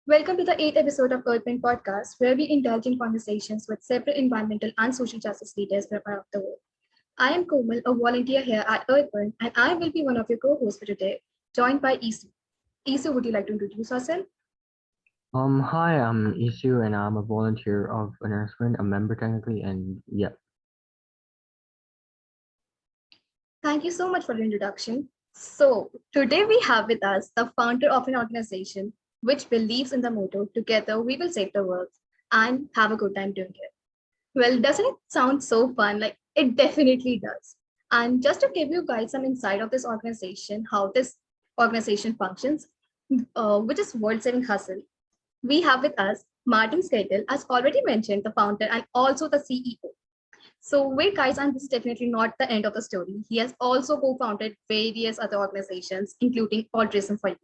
Welcome to the eighth episode of Earthwind Podcast, where we indulge in conversations with several environmental and social justice leaders from around the world. I am Komal, a volunteer here at Earthwind, and I will be one of your co-hosts for today, joined by Isu. Isu, would you like to introduce yourself? Hi, I'm Isu and I'm a volunteer of Nurseman, a member technically, and yeah. Thank you so much for the introduction. So, today we have with us the founder of an organization which believes in the motto, Together we will save the world and have a good time doing it. Well, doesn't it sound so fun? Like, it definitely does. And just to give you guys some insight of this organization, how this organization functions, which is World Saving Hustle, we have with us Martin Skadal, as already mentioned, the founder and also the CEO. So wait, guys, and this is definitely not the end of the story. He has also co-founded various other organizations, including Altruism for You.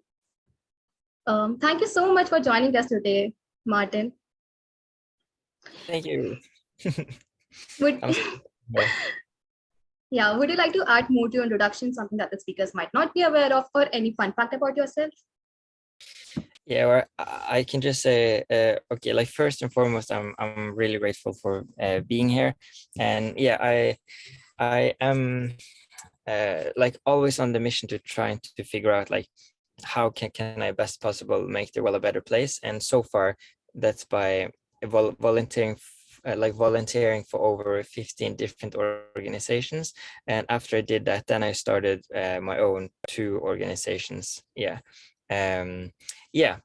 Thank you so much for joining us today, Martin. Thank you. Would I'm so here. yeah, would you like to add more to your introduction, something that the speakers might not be aware of, or any fun fact about yourself? Yeah, well, I can just say, okay, like first and foremost, I'm really grateful for being here, and yeah, I am like always on the mission to trying to figure out like how can I best possible make the world a better place, and so far that's by volunteering. Like volunteering for over 15 different organizations, and after I did that, then I started my own two organizations. But yeah,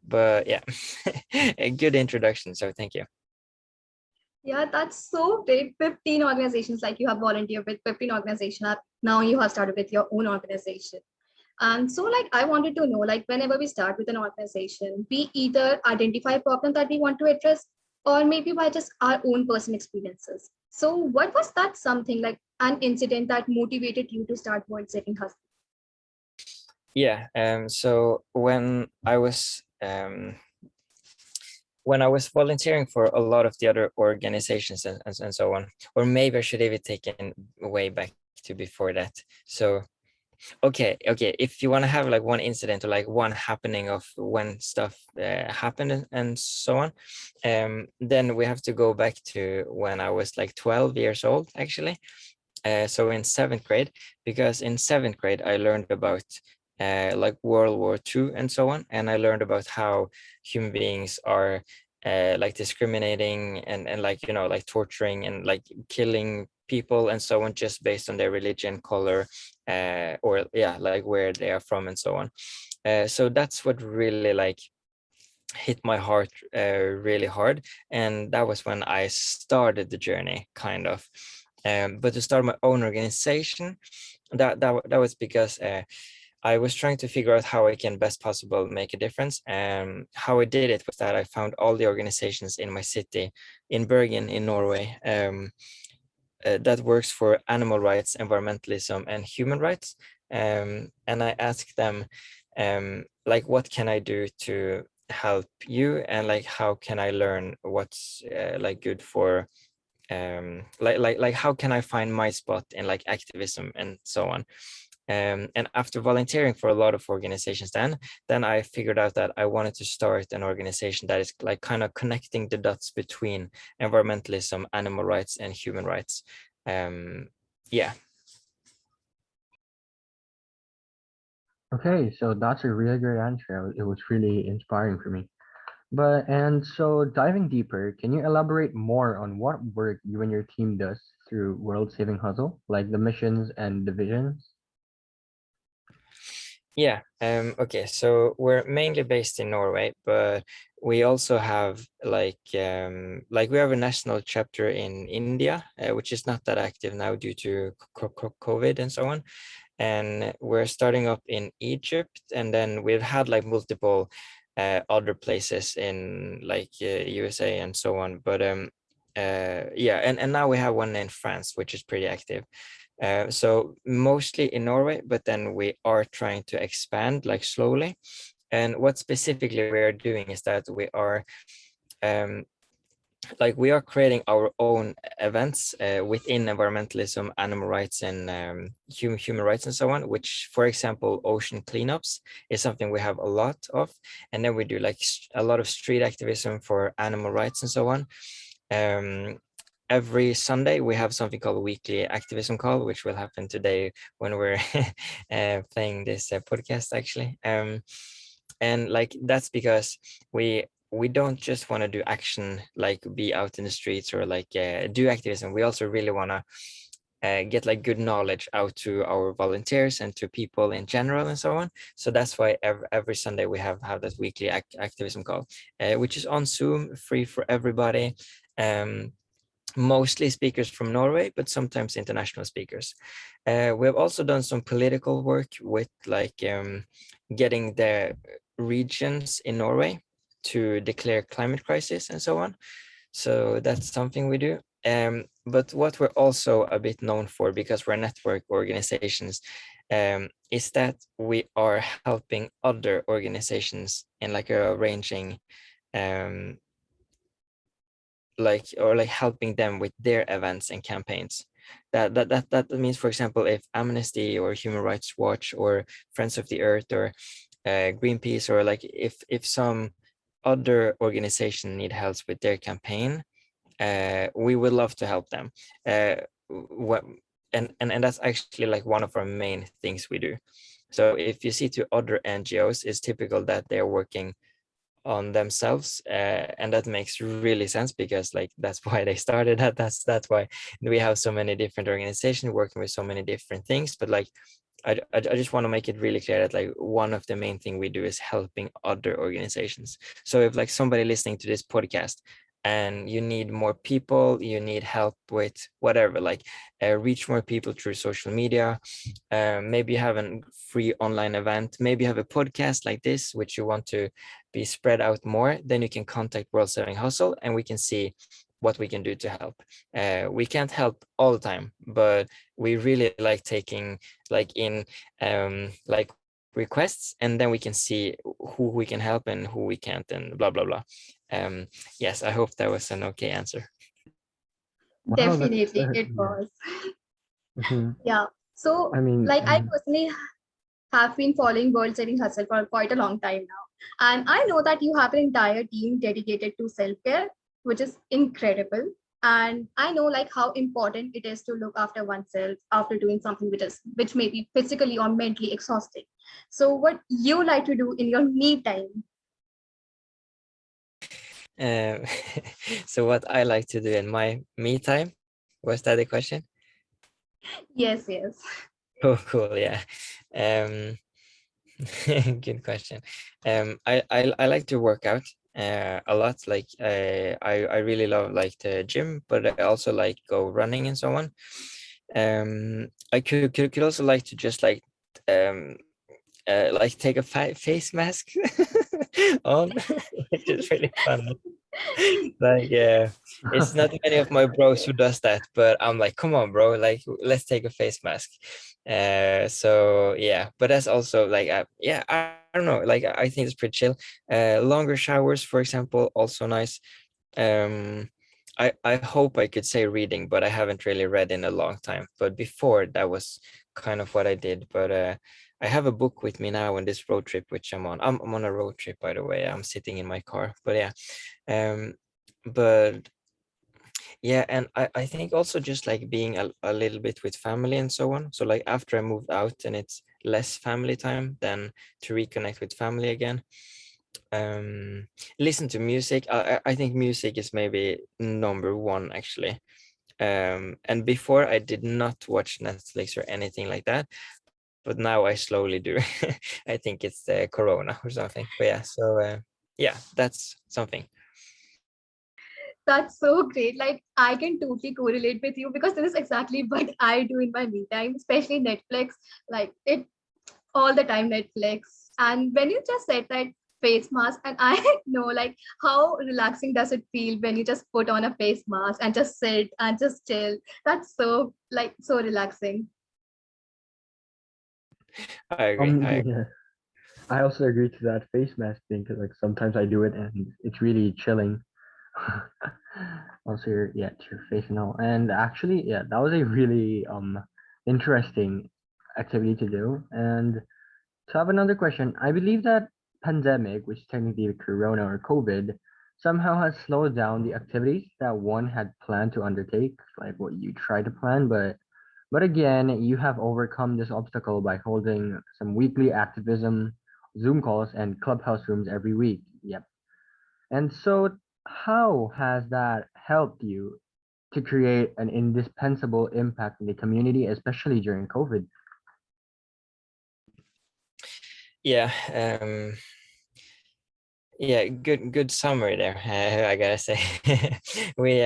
a good introduction, so thank you. Yeah, that's so great. 15 organizations, like you have volunteered with 15 organizations. Now you have started with your own organization. And so, like, I wanted to know, like, whenever we start with an organization, we either identify a problem that we want to address, or maybe by just our own personal experiences. So, what was that something like an incident that motivated you to start World Saving Hustle? Yeah, so when I was volunteering for a lot of the other organizations and so on, or maybe I should have taken way back to before that. So okay, if you want to have like one incident or like one happening of when stuff happened and so on, then we have to go back to when I was like 12 years old, actually. So in seventh grade, because in seventh grade I learned about like World War II and so on, and I learned about how human beings are like discriminating and like like torturing and like killing people and so on, just based on their religion, color, or yeah, like where they are from and so on. So that's what really like hit my heart really hard, and that was when I started the journey, kind of. But to start my own organization, that was because I was trying to figure out how I can best possible make a difference. And how I did it was that I found all the organizations in my city, in Bergen, in Norway, that works for animal rights, environmentalism, and human rights. And I asked them, like, what can I do to help you, and like, how can I learn what's like good for like how can I find my spot in like activism and so on. And after volunteering for a lot of organizations, then I figured out that I wanted to start an organization that is like kind of connecting the dots between environmentalism, animal rights, and human rights. um yeah. Okay, so that's a really great answer. It was really inspiring for me. So diving deeper, can you elaborate more on what work you and your team does through World Saving Hustle, like the missions and divisions? Yeah. Okay. So we're mainly based in Norway, but we also have like we have a national chapter in India, which is not that active now due to COVID and so on. And we're starting up in Egypt, and then we've had like multiple other places in like USA and so on. But yeah, and now we have one in France, which is pretty active. So mostly in Norway, but then we are trying to expand like slowly. And what specifically we are doing is that we are um, like we are creating our own events within environmentalism, animal rights, and human rights and so on, which, for example, ocean cleanups is something we have a lot of. And then we do like a lot of street activism for animal rights and so on. Every Sunday we have something called a weekly activism call, which will happen today when we're playing this podcast actually. And like that's because we don't just want to do action, like be out in the streets or like do activism. We also really want to get like good knowledge out to our volunteers and to people in general and so on. So that's why every Sunday we have that weekly activism call, which is on Zoom, free for everybody. Mostly speakers from Norway, but sometimes international speakers. We have also done some political work with like getting the regions in Norway to declare climate crisis and so on. So that's something we do. But what we're also a bit known for, because we're network organizations, is that we are helping other organizations in like arranging like helping them with their events and campaigns. That means, for example, if Amnesty or Human Rights Watch or Friends of the Earth or Greenpeace, or like if some other organization need help with their campaign, we would love to help them. What and that's actually like one of our main things we do. So if you see to other NGOs, it's typical that they're working on themselves, and that makes really sense, because like that's why they started that. That's why we have so many different organizations working with so many different things. But like I just want to make it really clear that like one of the main thing we do is helping other organizations. So if like somebody listening to this podcast and you need more people, you need help with whatever, like reach more people through social media, maybe you have a free online event, maybe you have a podcast like this which you want to be spread out more, then you can contact World Saving Hustle and we can see what we can do to help. We can't help all the time, but we really like taking like in like requests, and then we can see who we can help and who we can't, and blah blah blah. Yes, I hope that was an okay answer. Wow, that's Definitely, it yeah. was. Mhm. Yeah. So, I mean, like, I personally have been following World Saving Hustle for quite a long time now. And I know that you have an entire team dedicated to self-care, which is incredible. And I know like how important it is to look after oneself after doing something which may be physically or mentally exhausting. So what you like to do in your me time? um, so what I like to do in my me time, was that the question? Yes, yes. Oh, cool. Yeah. Um, good question. I like to work out a lot. Like I really love like the gym, but I also like go running and so on. I could also like to just um like take a face mask on, which is really fun. Like it's not many of my bros who does that, but I'm like, come on bro, like let's take a face mask. So yeah, but that's also like yeah, I don't know, like I think it's pretty chill. Longer showers, for example, also nice. um I hope I could say reading, but I haven't really read in a long time. But before, that was kind of what I did. But I have a book with me now on this road trip which I'm on. I'm on a road trip, by the way. I'm sitting in my car. But yeah. Um but yeah, and I think also just like being a little bit with family and so on. So like after I moved out and it's less family time, then to reconnect with family again. Listen to music. I think music is maybe number one actually. And before I did not watch Netflix or anything like that, but now I slowly do. I think it's the corona or something. But yeah, so yeah, that's something. That's so great. Like I can totally correlate with you because this is exactly what I do in my me time, especially Netflix. Like it all the time Netflix. And when you just said that face mask, and I know like how relaxing does it feel when you just put on a face mask and just sit and just chill. That's so like so relaxing. I agree. I agree. yeah, I also agree to that face mask thing because like sometimes I do it and it's really chilling. Also, your face and all. And actually, yeah, that was a really interesting activity to do. And to have another question, I believe that pandemic, which is technically Corona or COVID, somehow has slowed down the activities that one had planned to undertake, like what you tried to plan. But again, you have overcome this obstacle by holding some weekly activism, Zoom calls, and clubhouse rooms every week. Yep. And so, how has that helped you to create an indispensable impact in the community, especially during COVID? Yeah, yeah, good summary there. I gotta say, we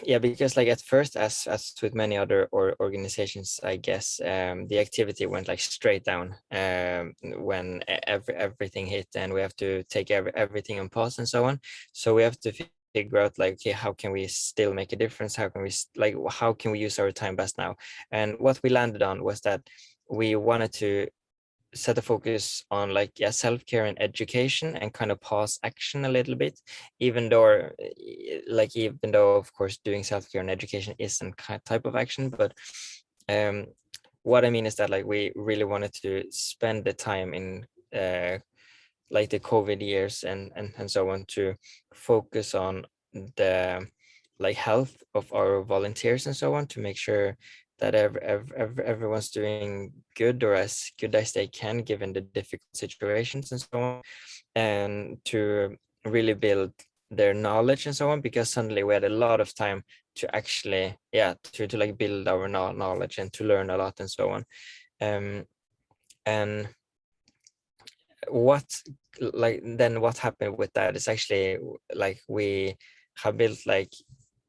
yeah, because like at first, as with many other organizations, I guess the activity went like straight down when everything hit, and we have to take everything on pause and so on. So we have to figure out like, okay, how can we still make a difference? How can we like how can we use our time best now? And what we landed on was that we wanted to set a focus on like, yeah, self-care and education, and kind of pause action a little bit, even though even though of course doing self-care and education isn't type of action, but um what I mean is that like we really wanted to spend the time in like the COVID years and so on, to focus on the like health of our volunteers and so on, to make sure that everyone's doing good, or as good as they can given the difficult situations and so on, and to really build their knowledge and so on, because suddenly we had a lot of time to actually, yeah, to like build our knowledge and to learn a lot and so on. And what like then what happened with that is actually like we have built like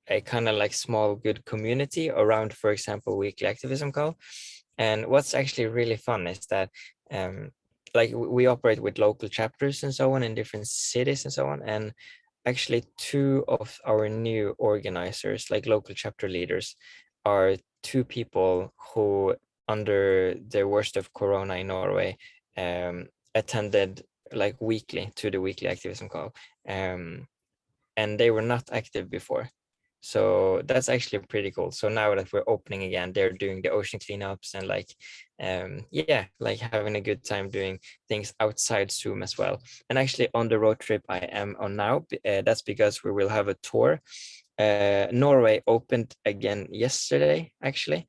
a kind of like small good community around, for example, weekly activism call. And what's actually really fun is that um like we operate with local chapters and so on in different cities and so on, and actually two of our new organizers, like local chapter leaders, are two people who, under the worst of Corona in Norway, um attended like weekly to the weekly activism call, and they were not active before. So that's actually pretty cool. So now that we're opening again, they're doing the ocean cleanups and like yeah, like having a good time doing things outside Zoom as well. And actually on the road trip I am on now, that's because we will have a tour. Norway opened again yesterday, actually.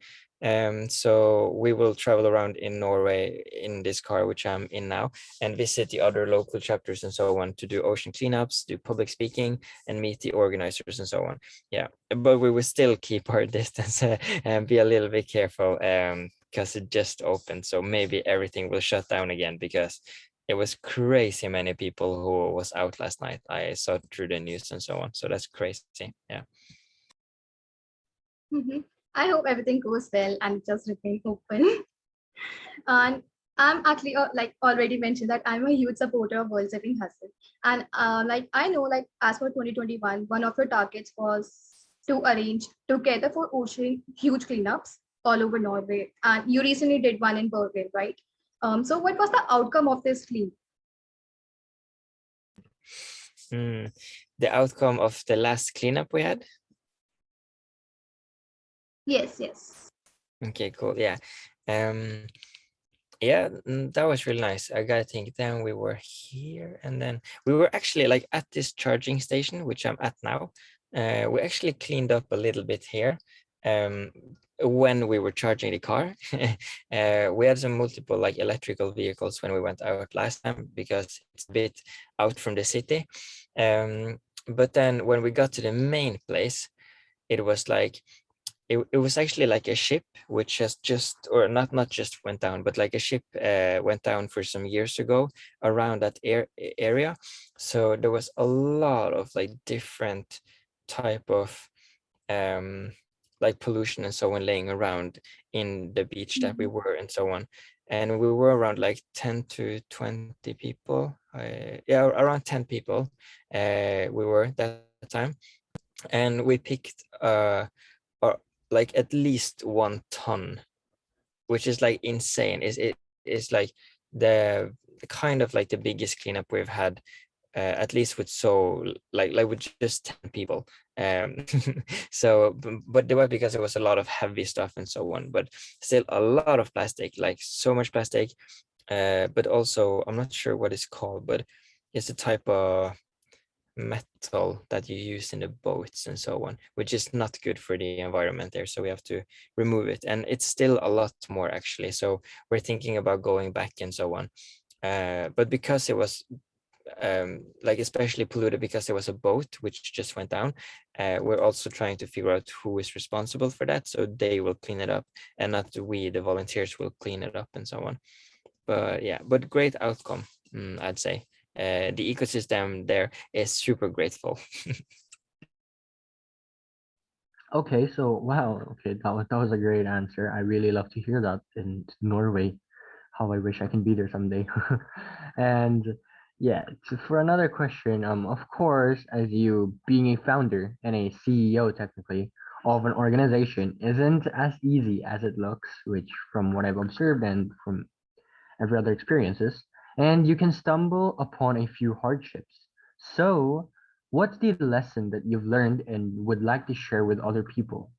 So we will travel around in Norway in this car, which I'm in now, and visit the other local chapters and so on, to do ocean cleanups, do public speaking, and meet the organizers and so on. Yeah, but we will still keep our distance and be a little bit careful, because it just opened. So maybe everything will shut down again, because it was crazy many people who was out last night. I saw through the news and so on. So that's crazy. Yeah. Mhm. I hope everything goes well and just remain open. And I'm actually like already mentioned that I'm a huge supporter of World Saving Hustle. And like I know, like as for 2021, one of your targets was to arrange together for ocean huge cleanups all over Norway. And you recently did one in Bergen, right? So what was the outcome of this clean? Mm. The outcome of the last cleanup we had. Yes, yes. Okay, cool. Yeah. Yeah, that was really nice. I gotta think. Then we were here, and then we were actually like at this charging station, which I'm at now. We actually cleaned up a little bit here. Um, when we were charging the car, we had some multiple like electrical vehicles when we went out last time, because it's a bit out from the city. But then when we got to the main place, it was like it was actually like a ship which has just, or not just went down, but like a ship went down for some years ago around that area. So there was a lot of like different type of um like pollution and so on laying around in the beach that we Mhm. were and so on. And we were around like 10 to 20 people, yeah, around 10 people we were that time. And we picked or like at least 1 ton, which is like insane. It is like the kind of like the biggest cleanup we've had at least with like with just 10 people. So but it was because it was a lot of heavy stuff and so on, but still a lot of plastic, like so much plastic. But also I'm not sure what it's called, but it's a type of metal that you use in the boats and so on, which is not good for the environment there. So we have to remove it, and it's still a lot more actually. So we're thinking about going back and so on. But because it was like especially polluted because there was a boat which just went down, we're also trying to figure out who is responsible for that, so they will clean it up and not we, the volunteers, will clean it up and so on. But yeah, but great outcome, I'd say. The ecosystem there is super grateful. Okay, so wow, okay, that was a great answer. I really love to hear that in Norway. How I wish I can be there someday. And yeah, for another question, of course, as you being a founder and a CEO technically of an organization isn't as easy as it looks, which from what I've observed and from every other experiences, and you can stumble upon a few hardships. So, what's the lesson that you've learned and would like to share with other people?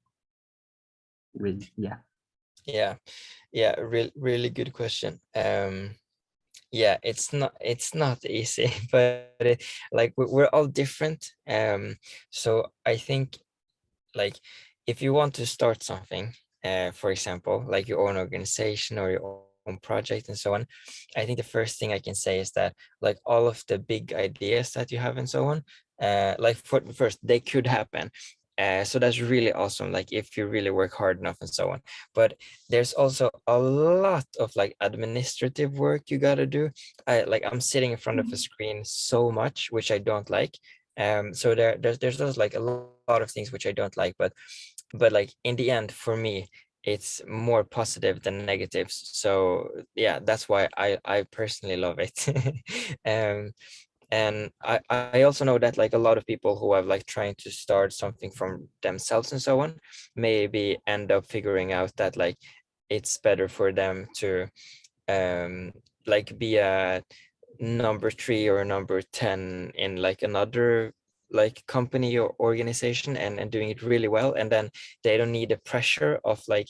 With yeah. Yeah, yeah, really good question. Yeah, it's not easy, but like we're all different. So I think, like, if you want to start something, for example, like your own organization or your own project and so on, I think the first thing I can say is that, like, all of the big ideas that you have and so on, like for first they could happen. So that's really awesome, like if you really work hard enough and so on. But there's also a lot of like administrative work you got to do. I'm sitting in front of a Mhm. screen so much, which I don't like. So there's those, like, a lot of things which I don't like, but like in the end, for me, it's more positive than negatives. So yeah, that's why I personally love it. um and I also know that, like, a lot of people who have like trying to start something from themselves and so on, maybe end up figuring out that, like, it's better for them to um like be a number 3 or number 10 in like another like company or organization, and doing it really well, and then they don't need the pressure of like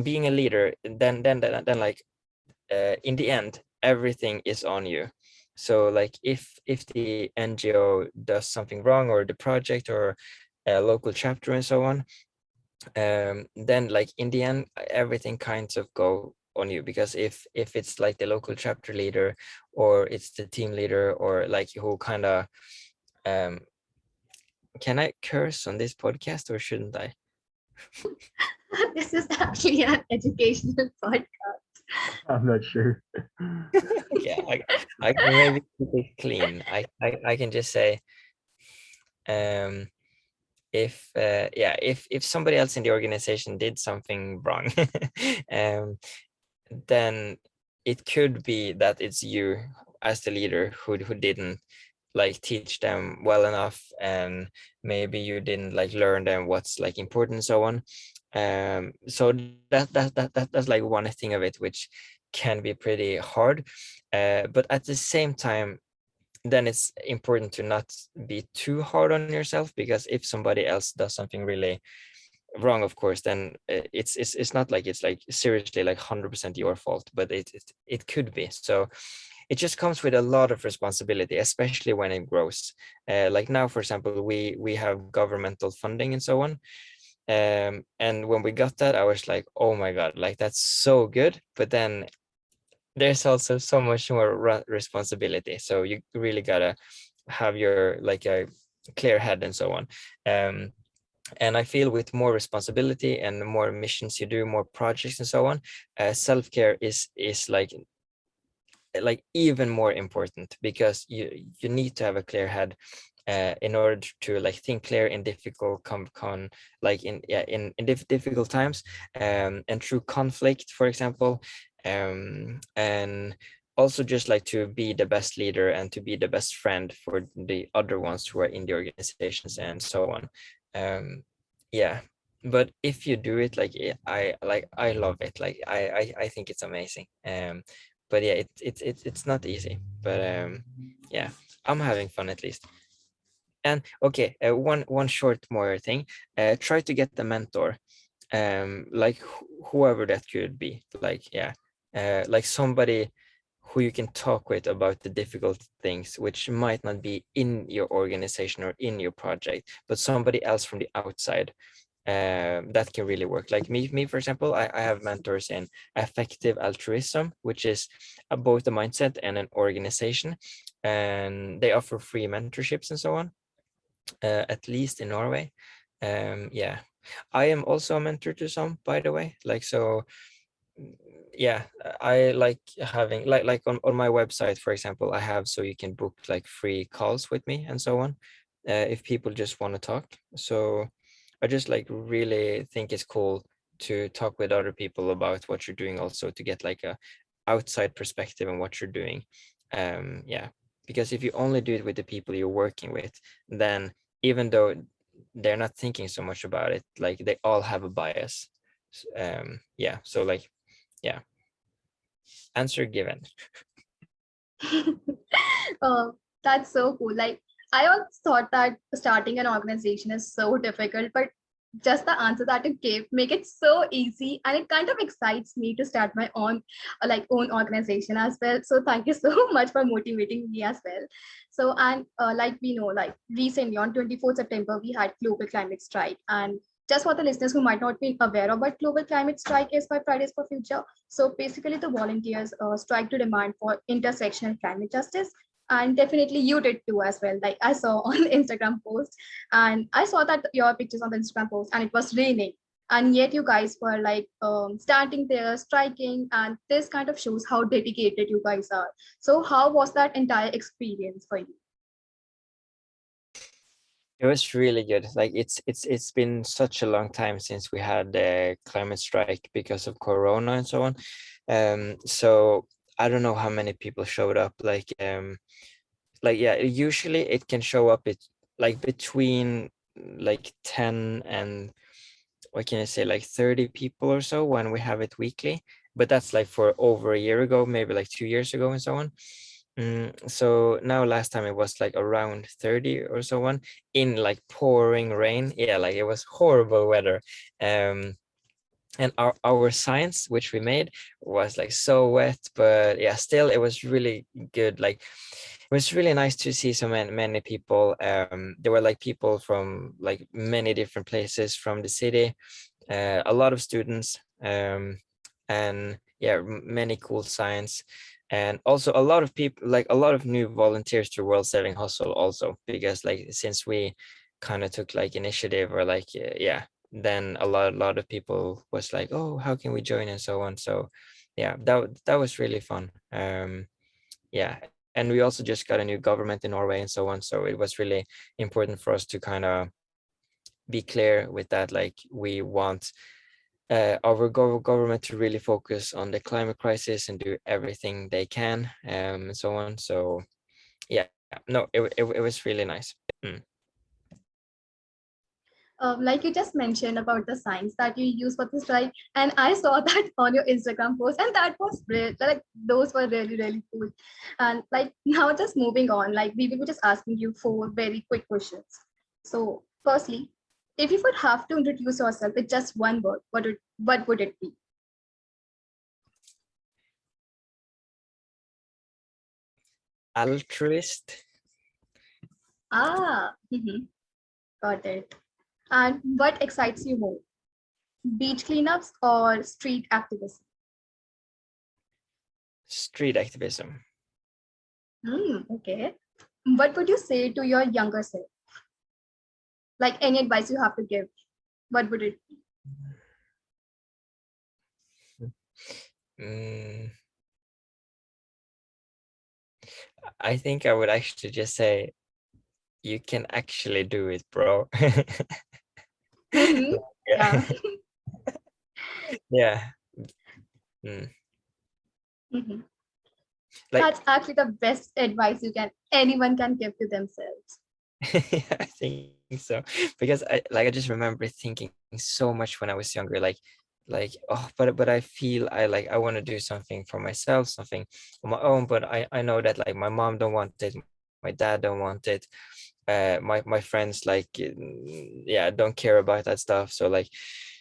being a leader. Then like in the end, everything is on you. So like if the NGO does something wrong, or the project, or a local chapter and so on, then like in the end, everything kinds of go on you, because if it's like the local chapter leader, or it's the team leader, or like who kind of um can I curse on this podcast, or shouldn't I? This is actually an educational podcast. I'm not sure. Yeah, I can maybe keep it clean. I can just say, um if yeah, if somebody else in the organization did something wrong, um then it could be that it's you as the leader who didn't like teach them well enough, and maybe you didn't like learn them what's like important and so on. So that's like one thing of it, which can be pretty hard. But at the same time, then it's important to not be too hard on yourself, because if somebody else does something really wrong, of course, then it's not like it's like seriously like 100% your fault, but it could be. So it just comes with a lot of responsibility, especially when it grows. Like now, for example, we have governmental funding and so on. And when we got that, I was like, oh my God, like that's so good. But then there's also so much more responsibility. So you really gotta have your like a clear head and so on. Um, and I feel with more responsibility and more missions you do, more projects and so on, self-care is like even more important, because you need to have a clear head in order to like think clear in difficult like in yeah in difficult times, and through conflict, for example, and also just like to be the best leader and to be the best friend for the other ones who are in the organizations and so on. um yeah, but if you do it like I love it, like I think it's amazing. but yeah, it's not easy, but yeah, I'm having fun at least. And okay, one short more thing. Try to get a mentor, like whoever that could be, like yeah, like somebody who you can talk with about the difficult things which might not be in your organization or in your project, but somebody else from the outside. That can really work. Like me for example, I have mentors in effective altruism, which is both a mindset and an organization, and they offer free mentorships and so on, at least in Norway. Yeah, I am also a mentor to some, by the way. Like so, yeah, I like having like on my website, for example, I have so you can book like free calls with me and so on, if people just want to talk. So I just like really think it's cool to talk with other people about what you're doing, also to get like a outside perspective on what you're doing. Yeah, because if you only do it with the people you're working with, then even though they're not thinking so much about it, like they all have a bias. Yeah, so like yeah, answer given. Oh, that's so cool. Like, I always thought that starting an organization is so difficult, but just the answer that you gave make it so easy, and it kind of excites me to start my own own organization as well. So thank you so much for motivating me as well. So, and like we know, like recently on 24th September we had global climate strike, and just for the listeners who might not be aware of what global climate strike is by Fridays for Future, so basically, the volunteers strike to demand for intersectional climate justice. And definitely you did too as well. Like I saw on the Instagram post, and I saw that your pictures on the Instagram post, and it was raining. And yet you guys were like standing there striking, and this kind of shows how dedicated you guys are. So how was that entire experience for you? It was really good. Like it's been such a long time since we had the climate strike because of Corona and so on. So I don't know how many people showed up. Like yeah, usually it can show up it like between like 10 and what can I say, like 30 people or so when we have it weekly. But that's like for over a year ago, maybe like 2 years ago and so on. So now last time it was like around 30 or so on in like pouring rain. Yeah, like it was horrible weather. Um, and our science which we made was like so wet, but yeah, still it was really good. Like it was really nice to see so many people. There were like people from like many different places from the city, a lot of students, and yeah, many cool science, and also a lot of people, like a lot of new volunteers to World Saving Hustle also, because like since we kind of took like initiative or like yeah, then a lot of people was like, oh, how can we join and so on. So yeah, that was really fun. Yeah, and we also just got a new government in Norway and so on, so it was really important for us to kind of be clear with that, like we want our government to really focus on the climate crisis and do everything they can, and so on. So yeah, no, it was really nice. Mm. Like you just mentioned about the signs that you use for the strike, and I saw that on your Instagram post, and that was great. Like those were really really cool. And like now, just moving on, like we will be just asking you four very quick questions. So, firstly, if you would have to introduce yourself with just one word, what would it be? Altruist. Ah, got it. And what excites you more, beach cleanups or street activism? Street activism. Okay. What would you say to your younger self? Like any advice you have to give, what would it be? mm, I think I would actually just say you can actually do it, bro. Mhm. Yeah. Yeah. Yeah. Mm. Mhm. Like That's actually the best advice anyone can give to themselves. yeah, I think so, because I just remember thinking so much when I was younger, like like, oh, but I feel I want to do something for myself, something on my own, but I know that like my mom don't want it, my dad don't want it, my friends like yeah, don't care about that stuff. So like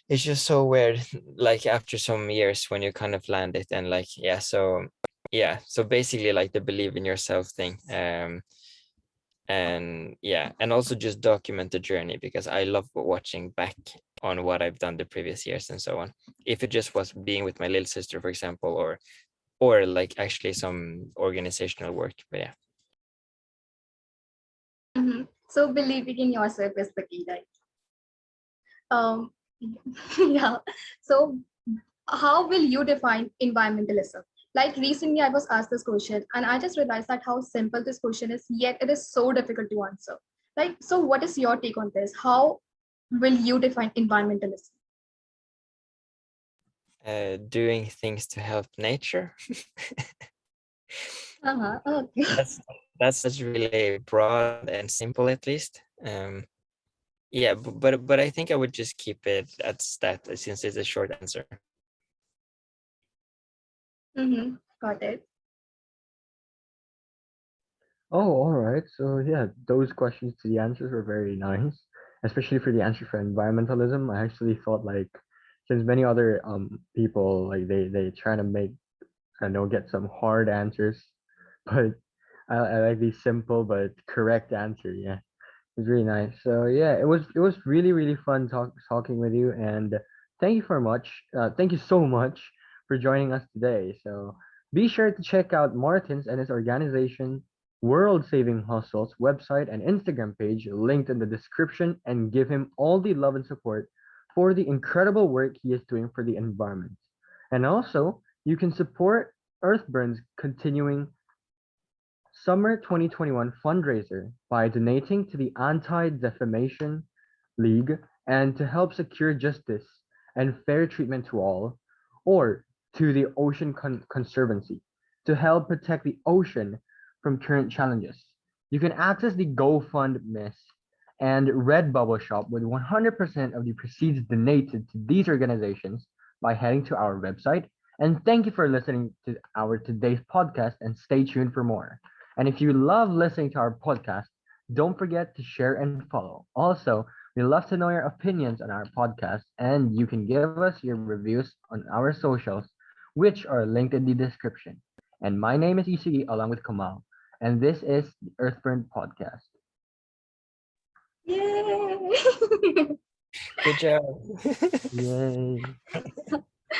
it's just so weird like after some years when you kind of land it, and like yeah, so basically like the believe in yourself thing. And yeah, and also just document the journey, because I love watching back on what I've done the previous years and so on. If it just was being with my little sister, for example, or like actually some organizational work, but yeah. So believing in yourself is the key, right? Um, yeah. So how will you define environmentalism? Like recently, I was asked this question, and I just realized that how simple this question is, yet it is so difficult to answer. Like, so what is your take on this? How will you define environmentalism? Doing things to help nature. Okay. That's really broad and simple, at least. Yeah, but I think I would just keep it at that, since it's a short answer. Got it. Oh, all right. So yeah, those questions to the answers were very nice, especially for the answer for environmentalism. I actually thought like, since many other people like they trying to make, I know, get some hard answers, but I like the simple but correct answer. Yeah, it's really nice. So yeah, it was really fun talking with you, and thank you for much. Thank you so much for joining us today. So be sure to check out Martin's and his organization World Saving Hustle's website and Instagram page linked in the description, and give him all the love and support for the incredible work he is doing for the environment. And also, you can support Earthburn's continuing Summer 2021 fundraiser by donating to the Anti-Defamation League and to help secure justice and fair treatment to all, or to the Ocean Conservancy to help protect the ocean from current challenges. You can access the GoFundMe and Redbubble shop with 100% of the proceeds donated to these organizations by heading to our website. And thank you for listening to our today's podcast, and stay tuned for more. And if you love listening to our podcast, don't forget to share and follow. Also, we love to know your opinions on our podcast, and you can give us your reviews on our socials, which are linked in the description. And my name is Isigi along with Kamal, and this is the Earthburn Podcast. Yay! Good job. Yay!